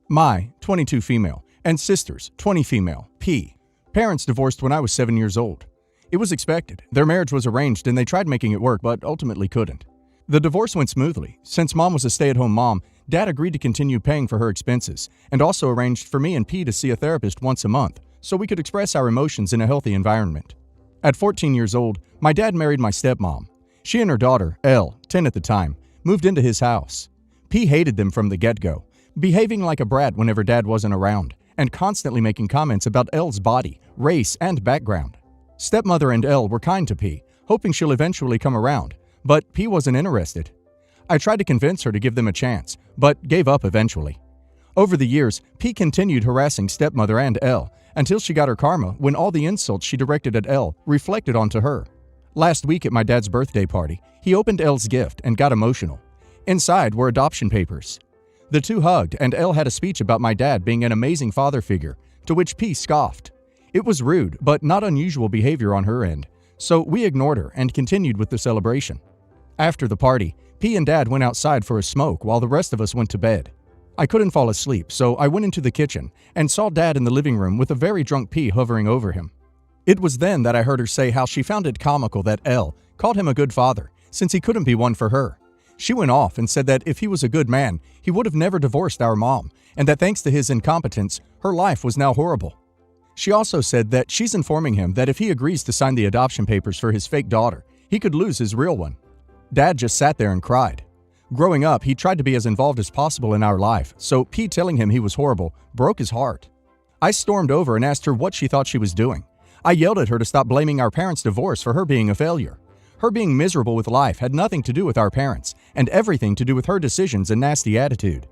My, 22 female, and sisters, 20 female, P. Parents divorced when I was 7 years old. It was expected. Their marriage was arranged and they tried making it work but ultimately couldn't. The divorce went smoothly. Since Mom was a stay-at-home mom, Dad agreed to continue paying for her expenses and also arranged for me and P to see a therapist once a month so we could express our emotions in a healthy environment. At 14 years old, my dad married my stepmom. She and her daughter, L, 10 at the time, moved into his house. P hated them from the get-go, behaving like a brat whenever Dad wasn't around, and constantly making comments about L's body, race, and background. Stepmother and L were kind to P, hoping she'll eventually come around, but P wasn't interested. I tried to convince her to give them a chance, but gave up eventually. Over the years, P continued harassing stepmother and L until she got her karma when all the insults she directed at L reflected onto her. Last week at my dad's birthday party, he opened L's gift and got emotional. Inside were adoption papers. The two hugged and L had a speech about my dad being an amazing father figure, to which P scoffed. It was rude, but not unusual behavior on her end, so we ignored her and continued with the celebration. After the party, P and Dad went outside for a smoke while the rest of us went to bed. I couldn't fall asleep, so I went into the kitchen and saw Dad in the living room with a very drunk P hovering over him. It was then that I heard her say how she found it comical that L called him a good father, since he couldn't be one for her. She went off and said that if he was a good man, he would have never divorced our mom, and that thanks to his incompetence, her life was now horrible. She also said that she's informing him that if he agrees to sign the adoption papers for his fake daughter, he could lose his real one. Dad just sat there and cried. Growing up, he tried to be as involved as possible in our life, so P telling him he was horrible broke his heart. I stormed over and asked her what she thought she was doing. I yelled at her to stop blaming our parents' divorce for her being a failure. Her being miserable with life had nothing to do with our parents, and everything to do with her decisions and nasty attitude.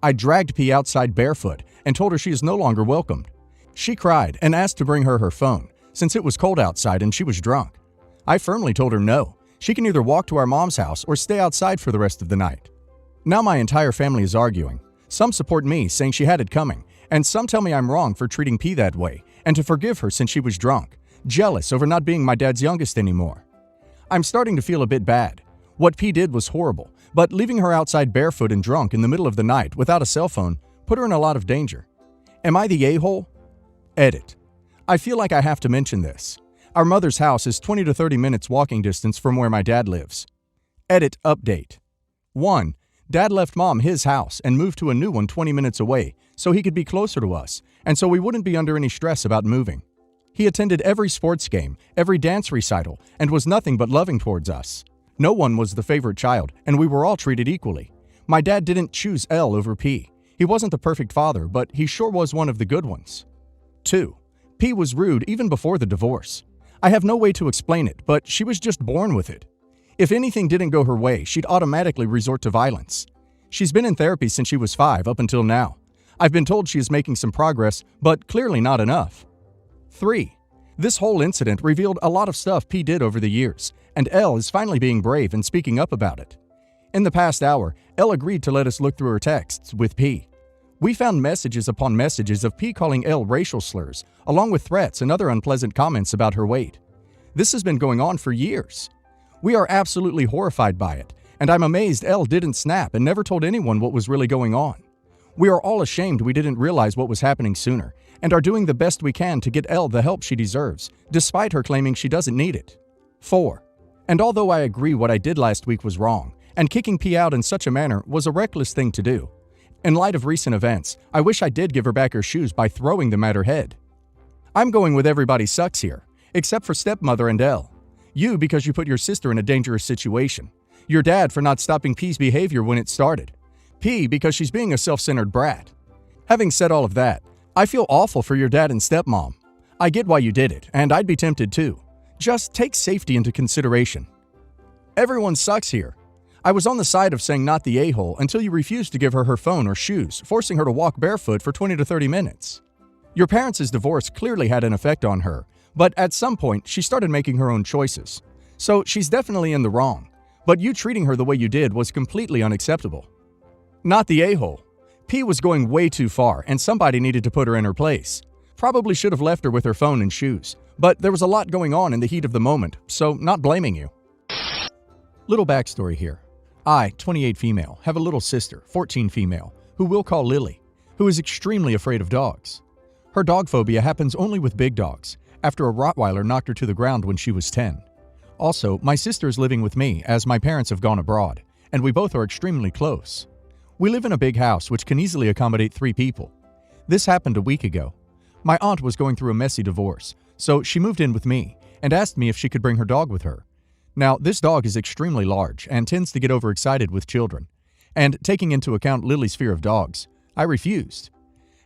I dragged P outside barefoot and told her she is no longer welcomed. She cried and asked to bring her phone, since it was cold outside and she was drunk. I firmly told her no. She can either walk to our mom's house or stay outside for the rest of the night. Now my entire family is arguing. Some support me, saying she had it coming, and some tell me I'm wrong for treating P that way, and to forgive her since she was drunk, jealous over not being my dad's youngest anymore. I'm starting to feel a bit bad. What P did was horrible, but leaving her outside barefoot and drunk in the middle of the night without a cell phone put her in a lot of danger. Am I the a-hole? Edit. I feel like I have to mention this. Our mother's house is 20 to 30 minutes walking distance from where my dad lives. Edit update. 1. Dad left Mom his house and moved to a new one 20 minutes away so he could be closer to us and so we wouldn't be under any stress about moving. He attended every sports game, every dance recital, and was nothing but loving towards us. No one was the favorite child, and we were all treated equally. My dad didn't choose L over P. He wasn't the perfect father, but he sure was one of the good ones. 2. P was rude even before the divorce. I have no way to explain it, but she was just born with it. If anything didn't go her way, she'd automatically resort to violence. She's been in therapy since she was 5 up until now. I've been told she is making some progress, but clearly not enough. 3. This whole incident revealed a lot of stuff P did over the years, and L is finally being brave and speaking up about it. In the past hour, L agreed to let us look through her texts with P. We found messages upon messages of P calling L racial slurs, along with threats and other unpleasant comments about her weight. This has been going on for years. We are absolutely horrified by it, and I'm amazed L didn't snap and never told anyone what was really going on. We are all ashamed we didn't realize what was happening sooner, and are doing the best we can to get L the help she deserves, despite her claiming she doesn't need it. 4. And although I agree what I did last week was wrong, and kicking P out in such a manner was a reckless thing to do, in light of recent events, I wish I did give her back her shoes by throwing them at her head. I'm going with everybody sucks here, except for stepmother and L. You because you put your sister in a dangerous situation. Your dad for not stopping P's behavior when it started. P because she's being a self-centered brat. Having said all of that, I feel awful for your dad and stepmom. I get why you did it, and I'd be tempted too. Just take safety into consideration. Everyone sucks here. I was on the side of saying not the a-hole until you refused to give her phone or shoes, forcing her to walk barefoot for 20 to 30 minutes. Your parents' divorce clearly had an effect on her, but at some point she started making her own choices. So she's definitely in the wrong, but you treating her the way you did was completely unacceptable. Not the a-hole. P was going way too far and somebody needed to put her in her place. Probably should have left her with her phone and shoes, but there was a lot going on in the heat of the moment, so not blaming you. Little backstory here. I, 28 female, have a little sister, 14 female, who we'll call Lily. who is extremely afraid of dogs. Her dog phobia happens only with big dogs, after a Rottweiler knocked her to the ground when she was 10. Also, my sister is living with me as my parents have gone abroad, and we both are extremely close. We live in a big house which can easily accommodate 3 people. This happened a week ago. My aunt was going through a messy divorce, so she moved in with me and asked me if she could bring her dog with her. Now, this dog is extremely large and tends to get overexcited with children. And taking into account Lily's fear of dogs, I refused.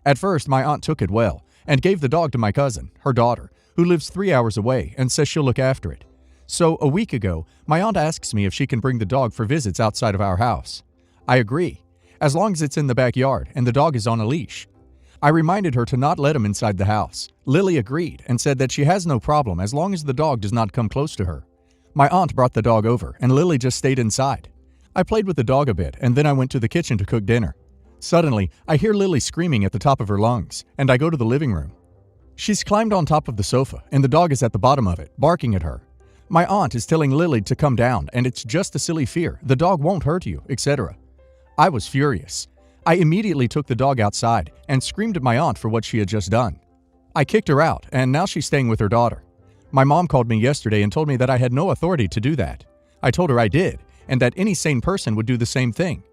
At first, my aunt took it well and gave the dog to my cousin, her daughter, who lives 3 hours away and says she'll look after it. So a week ago, my aunt asks me if she can bring the dog for visits outside of our house. I agree, as long as it's in the backyard and the dog is on a leash. I reminded her to not let him inside the house. Lily agreed and said that she has no problem as long as the dog does not come close to her. My aunt brought the dog over and Lily just stayed inside. I played with the dog a bit and then I went to the kitchen to cook dinner. Suddenly, I hear Lily screaming at the top of her lungs and I go to the living room. She's climbed on top of the sofa and the dog is at the bottom of it, barking at her. My aunt is telling Lily to come down and it's just a silly fear, the dog won't hurt you, etc. I was furious. I immediately took the dog outside and screamed at my aunt for what she had just done. I kicked her out and now she's staying with her daughter. My mom called me yesterday and told me that I had no authority to do that. I told her I did and that any sane person would do the same thing.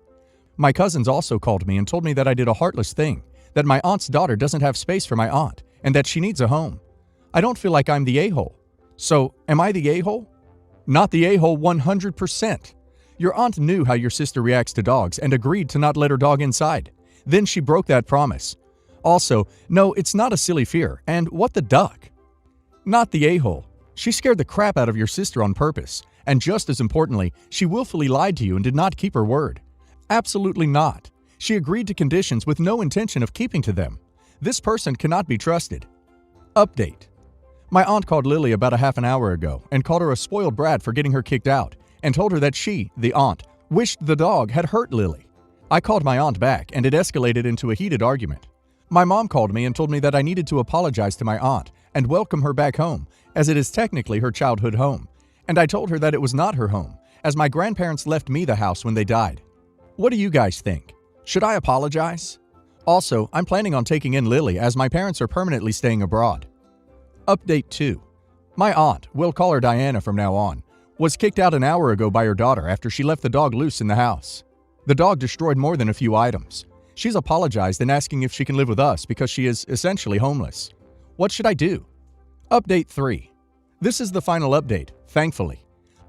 My cousins also called me and told me that I did a heartless thing, that my aunt's daughter doesn't have space for my aunt and that she needs a home. I don't feel like I'm the a-hole. So, am I the a-hole? Not the a-hole 100%. Your aunt knew how your sister reacts to dogs and agreed to not let her dog inside. Then she broke that promise. Also, no, it's not a silly fear, and what the duck? Not the a-hole. She scared the crap out of your sister on purpose, and just as importantly, she willfully lied to you and did not keep her word. Absolutely not. She agreed to conditions with no intention of keeping to them. This person cannot be trusted. Update. My aunt called Lily about a half an hour ago and called her a spoiled brat for getting her kicked out and told her that she, the aunt, wished the dog had hurt Lily. I called my aunt back and it escalated into a heated argument. My mom called me and told me that I needed to apologize to my aunt and welcome her back home, as it is technically her childhood home. And I told her that it was not her home, as my grandparents left me the house when they died. What do you guys think? Should I apologize? Also, I'm planning on taking in Lily as my parents are permanently staying abroad. Update 2. My aunt, we'll call her Diana from now on, was kicked out an hour ago by her daughter after she left the dog loose in the house. The dog destroyed more than a few items. She's apologized and asking if she can live with us because she is essentially homeless. What should I do? Update 3. This is the final update, thankfully.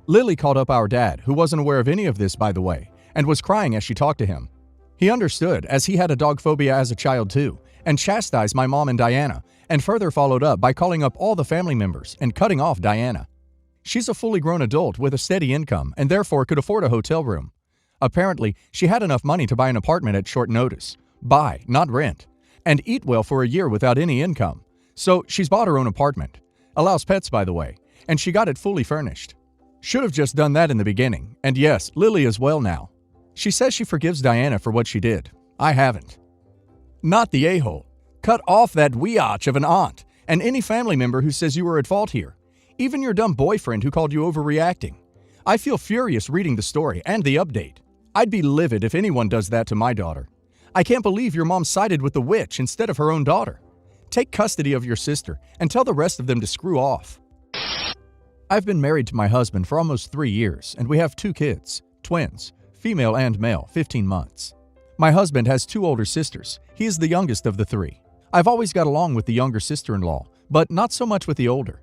Lily called up our dad, who wasn't aware of any of this, by the way, and was crying as she talked to him. He understood, as he had a dog phobia as a child too, and chastised my mom and Diana, and further followed up by calling up all the family members and cutting off Diana. She's a fully grown adult with a steady income and therefore could afford a hotel room. Apparently, she had enough money to buy an apartment at short notice. Buy, not rent. And eat well for a year without any income. So she's bought her own apartment. Allows pets, by the way. And she got it fully furnished. Should have just done that in the beginning. And yes, Lily is well now. She says she forgives Diana for what she did. I haven't. Not the a-hole. Cut off that weotch of an aunt and any family member who says you were at fault here. Even your dumb boyfriend who called you overreacting. I feel furious reading the story and the update. I'd be livid if anyone does that to my daughter. I can't believe your mom sided with the witch instead of her own daughter. Take custody of your sister and tell the rest of them to screw off. I've been married to my husband for almost 3 years and we have 2 kids, twins, female and male, 15 months. My husband has 2 older sisters. He is the youngest of the 3. I've always got along with the younger sister-in-law, but not so much with the older.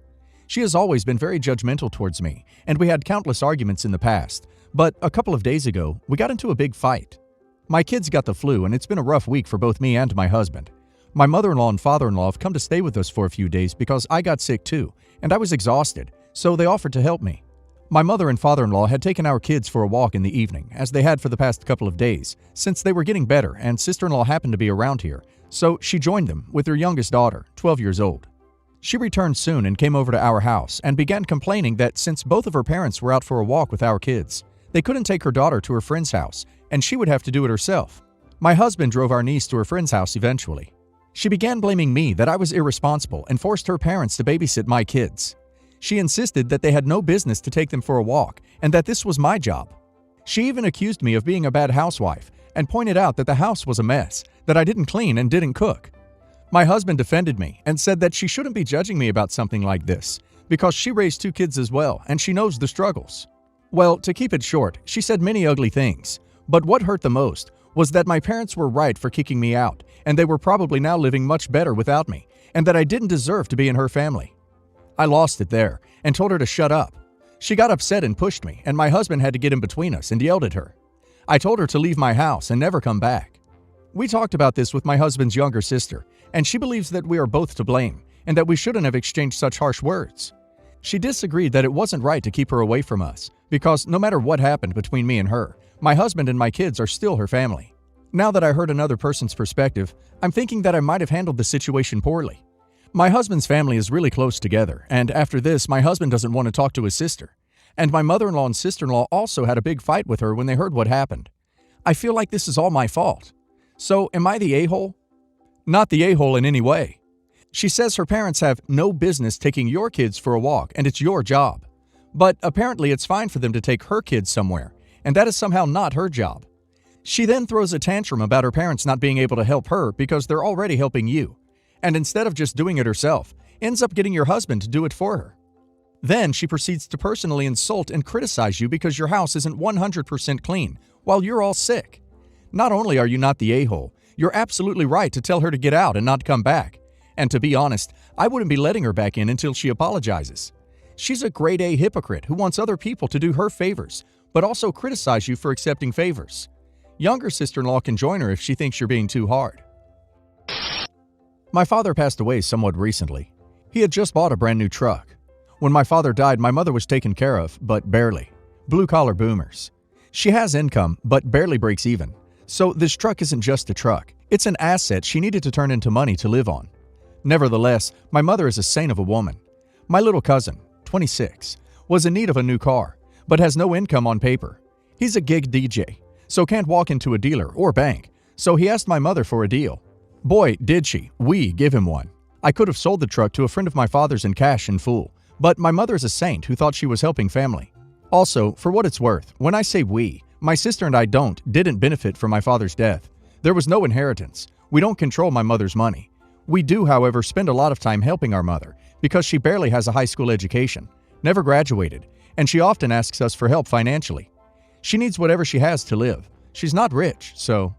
She has always been very judgmental towards me, and we had countless arguments in the past, but a couple of days ago, we got into a big fight. My kids got the flu, and it's been a rough week for both me and my husband. My mother-in-law and father-in-law have come to stay with us for a few days because I got sick too, and I was exhausted, so they offered to help me. My mother and father-in-law had taken our kids for a walk in the evening, as they had for the past couple of days, since they were getting better and sister-in-law happened to be around here, so she joined them with her youngest daughter, 12 years old. She returned soon and came over to our house and began complaining that since both of her parents were out for a walk with our kids, they couldn't take her daughter to her friend's house, and she would have to do it herself. My husband drove our niece to her friend's house eventually. She began blaming me that I was irresponsible and forced her parents to babysit my kids. She insisted that they had no business to take them for a walk and that this was my job. She even accused me of being a bad housewife and pointed out that the house was a mess, that I didn't clean and didn't cook. My husband defended me and said that she shouldn't be judging me about something like this because she raised 2 kids as well and she knows the struggles. Well, to keep it short, she said many ugly things, but what hurt the most was that my parents were right for kicking me out and they were probably now living much better without me and that I didn't deserve to be in her family. I lost it there and told her to shut up. She got upset and pushed me, and my husband had to get in between us and yelled at her. I told her to leave my house and never come back. We talked about this with my husband's younger sister, and she believes that we are both to blame and that we shouldn't have exchanged such harsh words. She disagreed that it wasn't right to keep her away from us because no matter what happened between me and her, my husband and my kids are still her family. Now that I heard another person's perspective, I'm thinking that I might have handled the situation poorly. My husband's family is really close together, and after this, my husband doesn't want to talk to his sister. And my mother-in-law and sister-in-law also had a big fight with her when they heard what happened. I feel like this is all my fault. So, am I the a-hole? Not the a-hole in any way. She says her parents have no business taking your kids for a walk, and it's your job. But apparently it's fine for them to take her kids somewhere, and that is somehow not her job. She then throws a tantrum about her parents not being able to help her because they're already helping you. And instead of just doing it herself, ends up getting your husband to do it for her. Then she proceeds to personally insult and criticize you because your house isn't 100% clean while you're all sick. Not only are you not the a-hole, you're absolutely right to tell her to get out and not come back. And to be honest, I wouldn't be letting her back in until she apologizes. She's a grade A hypocrite who wants other people to do her favors, but also criticize you for accepting favors. Younger sister-in-law can join her if she thinks you're being too hard. My father passed away somewhat recently. He had just bought a brand new truck. When my father died, my mother was taken care of, but barely. Blue-collar boomers. She has income, but barely breaks even. So this truck isn't just a truck. It's an asset she needed to turn into money to live on. Nevertheless, my mother is a saint of a woman. My little cousin, 26, was in need of a new car, but has no income on paper. He's a gig DJ, so can't walk into a dealer or bank, so he asked my mother for a deal. Boy, did she. We give him one. I could have sold the truck to a friend of my father's in cash in full, but my mother is a saint who thought she was helping family. Also, for what it's worth, when I say we, my sister and I didn't benefit from my father's death. There was no inheritance. We don't control my mother's money. We do, however, spend a lot of time helping our mother because she barely has a high school education, never graduated, and she often asks us for help financially. She needs whatever she has to live. She's not rich, so...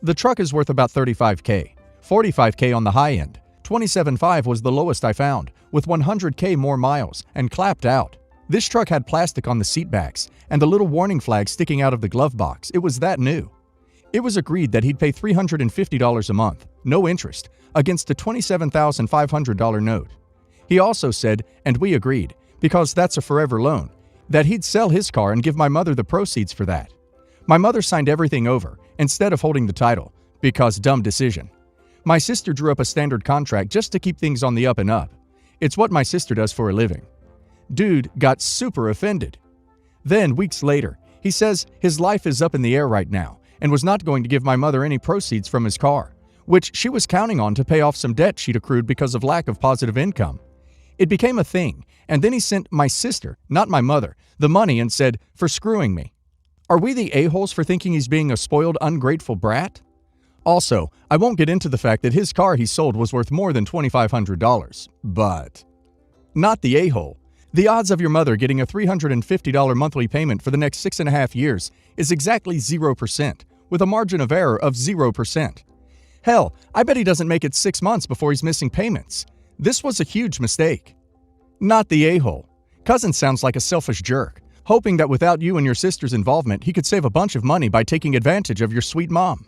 The truck is worth about $35K, $45K on the high end. $27.5 was the lowest I found, with $100K more miles, and clapped out. This truck had plastic on the seat backs, and the little warning flag sticking out of the glove box. It was that new. It was agreed that he'd pay $350 a month, no interest, against a $27,500 note. He also said, and we agreed, because that's a forever loan, that he'd sell his car and give my mother the proceeds for that. My mother signed everything over, instead of holding the title, because dumb decision. My sister drew up a standard contract just to keep things on the up and up. It's what my sister does for a living. Dude got super offended. Then, weeks later, he says his life is up in the air right now and was not going to give my mother any proceeds from his car, which she was counting on to pay off some debt she'd accrued because of lack of positive income. It became a thing, and then he sent my sister, not my mother, the money and said, for screwing me. Are we the a-holes for thinking he's being a spoiled, ungrateful brat? Also, I won't get into the fact that his car he sold was worth more than $2,500, but... Not the a-hole. The odds of your mother getting a $350 monthly payment for the next 6.5 years is exactly 0%, with a margin of error of 0%. Hell, I bet he doesn't make it 6 months before he's missing payments. This was a huge mistake. Not the a-hole. Cousin sounds like a selfish jerk, hoping that without you and your sister's involvement, he could save a bunch of money by taking advantage of your sweet mom.